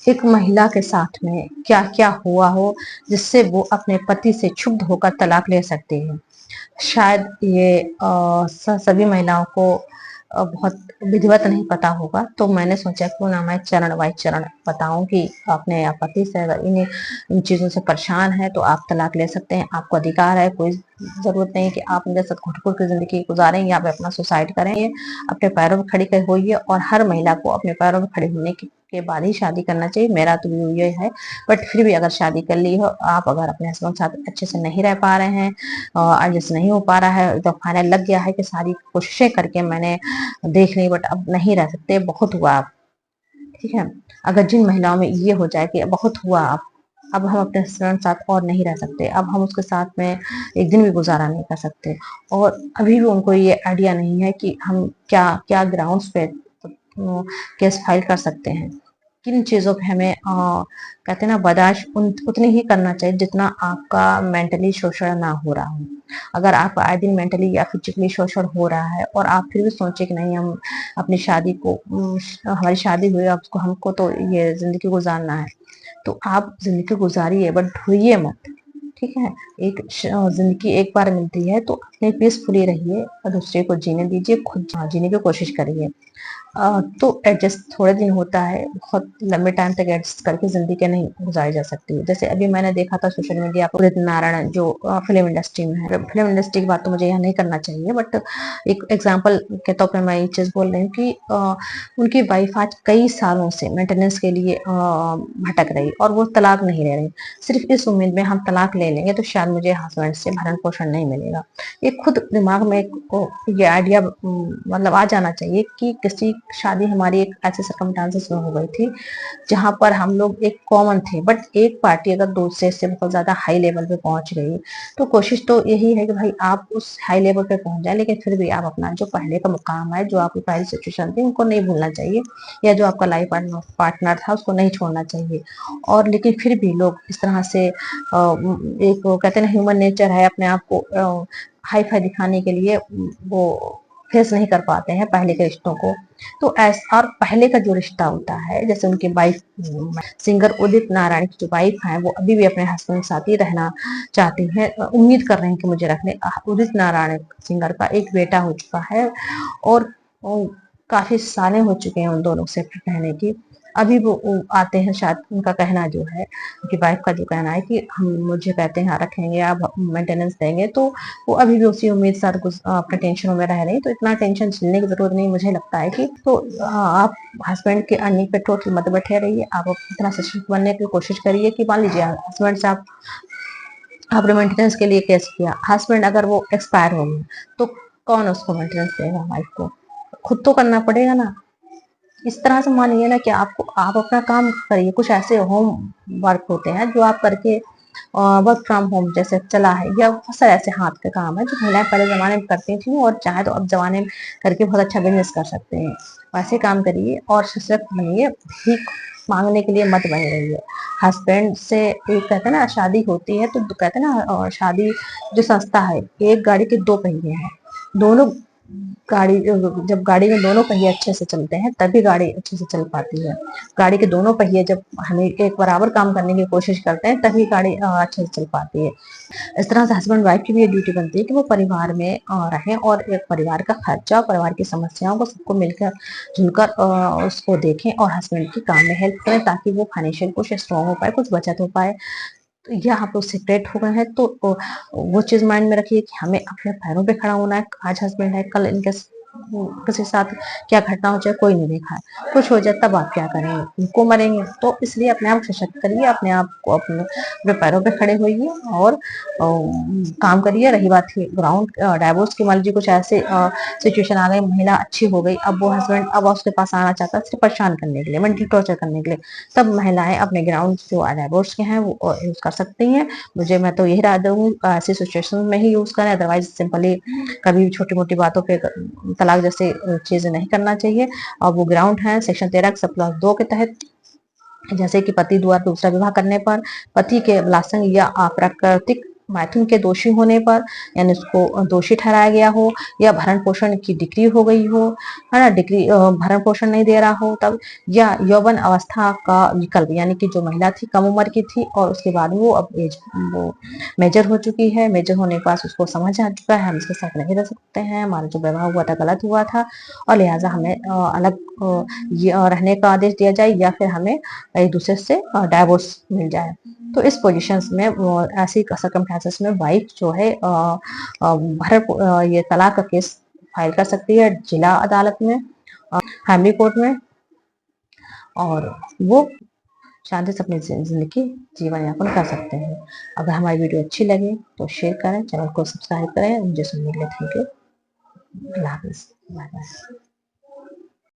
एक महिला के साथ में क्या क्या हुआ हो जिससे वो अपने पति से क्षुब्ध होकर तलाक ले सकती है। शायद ये सभी महिलाओं को बहुत विधिवत नहीं पता होगा, तो मैंने सोचा क्यों ना मैं चरण बाई चरण बताऊं कि अपने पति से अगर इन चीजों से परेशान है तो आप तलाक ले सकते हैं, आपको अधिकार है। कोई जरूरत नहीं कि आप उनके साथ घुट घुट की जिंदगी गुजारें या अपना सुसाइड करें। अपने पैरों पर खड़ी होइए, और हर महिला को अपने पैरों पर खड़े होने के बाद ही शादी करना चाहिए। मेरा तो व्यू ये है। बट फिर भी अगर शादी कर ली हो आप, अगर अपने हस्बैंड के साथ अच्छे से नहीं रह पा रहे हैं, एडजस्ट नहीं हो पा रहा है, तो फाइनल लग गया है कि सारी कोशिशें करके मैंने देख ली बट अब नहीं रह सकते, बहुत हुआ अब, ठीक है। अगर जिन महिलाओं में ये हो जाए कि बहुत हुआ अब हम अपने हस्बैंड के साथ और नहीं रह सकते, अब हम उसके साथ में एक दिन भी गुजारा नहीं कर सकते, और अभी भी उनको ये आइडिया नहीं है कि हम क्या क्या ग्राउंड्स पे केस फाइल कर सकते हैं, किन चीजों पे हमें कहते हैं ना बर्दाश्त उतनी ही करना चाहिए जितना आपका मेंटली शोषण ना हो रहा हो। अगर आप आए दिन मेंटली या फिजिकली शोषण हो रहा है और आप फिर भी सोचे कि नहीं हम अपनी शादी को हमारी शादी हुई अब उसको हमको तो ये जिंदगी गुजारना है, तो आप जिंदगी गुजारिए बट ढूंढिए मत, ठीक है। एक जिंदगी एक बार मिलती है तो अपने पीसफुली रहिए और दूसरे को जीने दीजिए, खुद जीने की कोशिश करिए। तो एडजस्ट थोड़े दिन होता है, बहुत लंबे टाइम तक एडजस्ट करके जिंदगी नहीं गुजारी जा सकती है। जैसे अभी मैंने देखा था सोशल मीडिया पर उदित नारायण जो फिल्म इंडस्ट्री में है, फिल्म इंडस्ट्री की बात तो मुझे यहाँ नहीं करना चाहिए, बट एक एग्जांपल के तौर पर मैं ये चीज बोल रही हूँ कि उनकी वाइफ आज कई सालों से मेंटेनेंस के लिए भटक रही और वो तलाक नहीं ले रही, सिर्फ इस उम्मीद में हम तलाक ले लेंगे तो शायद मुझे हस्बैंड से भरण पोषण नहीं मिलेगा। ये खुद दिमाग में ये आइडिया मतलब आ जाना चाहिए कि किसी शादी हमारी एक ऐसे सर्कमस्टांसेस में हो गई थी जहां पर हम लोग एक कॉमन थे, बट एक पार्टी अगर दूसरे से बहुत ज्यादा हाई लेवल पे पहुंच गई तो कोशिश तो यही है कि भाई आप उस हाई लेवल पे पहुंच जाए, लेकिन फिर भी आप अपना जो पहले का मुकाम है, जो आपकी पहली सिचुएशन थी उनको नहीं भूलना चाहिए, या जो आपका लाइफ पार्टनर था उसको नहीं छोड़ना चाहिए। और लेकिन फिर भी लोग इस तरह से एक कहते हैं ना ह्यूमन नेचर है, अपने आप को हाई फाई दिखाने के लिए वो फेस नहीं कर पाते हैं पहले के रिश्तों को। तो ऐसा, और पहले का जो रिश्ता होता है, जैसे उनकी वाइफ सिंगर उदित नारायण की जो वाइफ है वो अभी भी अपने हस्बैंड के साथ ही रहना चाहती हैं, उम्मीद कर रहे हैं कि मुझे रखने। उदित नारायण सिंगर का एक बेटा हो चुका है और काफी सालें हो चुके हैं उन दोनों से रहने की। अभी वो आते हैं, शायद उनका कहना जो है, उनकी वाइफ का जो कहना है कि हम मुझे कहते हैं हाँ रखेंगे, आप मेंटेनेंस देंगे, तो वो अभी भी उसी उम्मीद साथ अपने टेंशनों में रह रही। तो इतना टेंशन झेलने की जरूरत नहीं मुझे लगता है कि, तो आप हस्बैंड के अर्निंग पे टोटल मत बैठे रहिए, आप इतना सशक्त बनने की कोशिश करिए कि मान लीजिए हस्बैंड से आपने मेंटेनेंस के लिए केस किया, हस्बैंड अगर वो एक्सपायर हो गया तो कौन उसको मेंटेनेंस देगा, वाइफ को खुद तो करना पड़ेगा ना। इस तरह से मानिए ना कि आपको आप अपना काम करिए। कुछ ऐसे होम वर्क होते हैं जो आप करके वर्क फ्रॉम होम जैसे चला है, या बहुत सारे ऐसे हाथ के काम है जो महिलाएं पहले जमाने में करती थी और चाहे तो अब जमाने में करके बहुत अच्छा बिजनेस कर सकते हैं। वैसे काम करिए और सशक्त बनिए, भीख मांगने के लिए मत बने रहिए। हस्बैंड से एक कहते हैं ना शादी होती है तो कहते हैं ना शादी जो संस्था है, एक गाड़ी के दो पहिए हैं, दोनों गाड़ी जब गाड़ी में दोनों पहिए अच्छे से चलते हैं तभी गाड़ी अच्छे से चल पाती है। गाड़ी के दोनों पहिए जब हमें एक बराबर काम करने की कोशिश करते हैं तभी गाड़ी अच्छे से चल पाती है। इस तरह से हस्बैंड वाइफ की भी ये ड्यूटी बनती है कि वो परिवार में रहें और एक परिवार का खर्चा, परिवार की समस्याओं को सबको मिलकर जुलकर उसको देखें और हस्बैंड के काम में हेल्प करें, ताकि वो फाइनेंशियल कुछ स्ट्रॉन्ग हो पाए, कुछ बचत हो पाए। तो यहाँ पे सेपरेट हो गए हैं तो वो चीज माइंड में रखिए कि हमें अपने पैरों पे खड़ा होना है। आज हस्बैंड है, कल इनके किसी साथ क्या घटना हो जाए कोई नहीं देखा है, कुछ हो जाए तब आप क्या करेंगे, उनको मरेंगे। तो इसलिए अपने आप सशक्त करिए, अपने आप को अपने पैरों पे खड़े होइए और काम करिए। रही बात ग्राउंड डाइवोर्स की, मान लीजिए कुछ ऐसे सिचुएशन आ गई, महिला अच्छी हो गई, अब वो हस्बैंड अब उसके पास आना चाहता है सिर्फ परेशान करने के लिए, मेंटल टॉर्चर करने के लिए, तब महिलाएं अपने ग्राउंड जो डाइवोर्स के हैं वो यूज कर सकती हैं। मैं तो यही राय दूंगी ऐसी सिचुएशन में ही यूज करें, अदरवाइज सिंपली कभी भी छोटी मोटी बातों पे तलाक जैसे चीजें नहीं करना चाहिए। और वो ग्राउंड है सेक्शन 13+2 के तहत, जैसे कि पति द्वारा दूसरा विवाह करने पर, पति के बलात्संग या अप्राकृतिक मैथुन के दोषी होने पर, यानी उसको दोषी ठहराया गया हो, या भरण पोषण की डिग्री हो गई हो, है ना, डिग्री भरण पोषण नहीं दे रहा हो तब, या यौवन अवस्था का विकल्प, यानी कि जो महिला थी कम उम्र की थी और उसके बाद वो अब एज वो मेजर हो चुकी है, मेजर होने के पास उसको समझ आ चुका है हम इसके साथ नहीं रह सकते हैं, हमारा जो व्यवहार हुआ था गलत हुआ था, और लिहाजा हमें अलग रहने का आदेश दिया जाए, या फिर हमें एक दूसरे से डाइवोर्स मिल जाए। तो इस पोजीशंस में ऐसी सर्कमस्टेंसेस में वाइफ जो है ये तलाक का केस फाइल कर सकती है जिला अदालत में, फैमिली कोर्ट में, और वो शांति से अपनी जिंदगी जीवन यापन कर सकते हैं। अगर हमारी वीडियो अच्छी लगे तो शेयर करें, चैनल को सब्सक्राइब करें। मुझे सुनने के लिए थैंक यू। अल्लाह हाफिज़। Bye bye.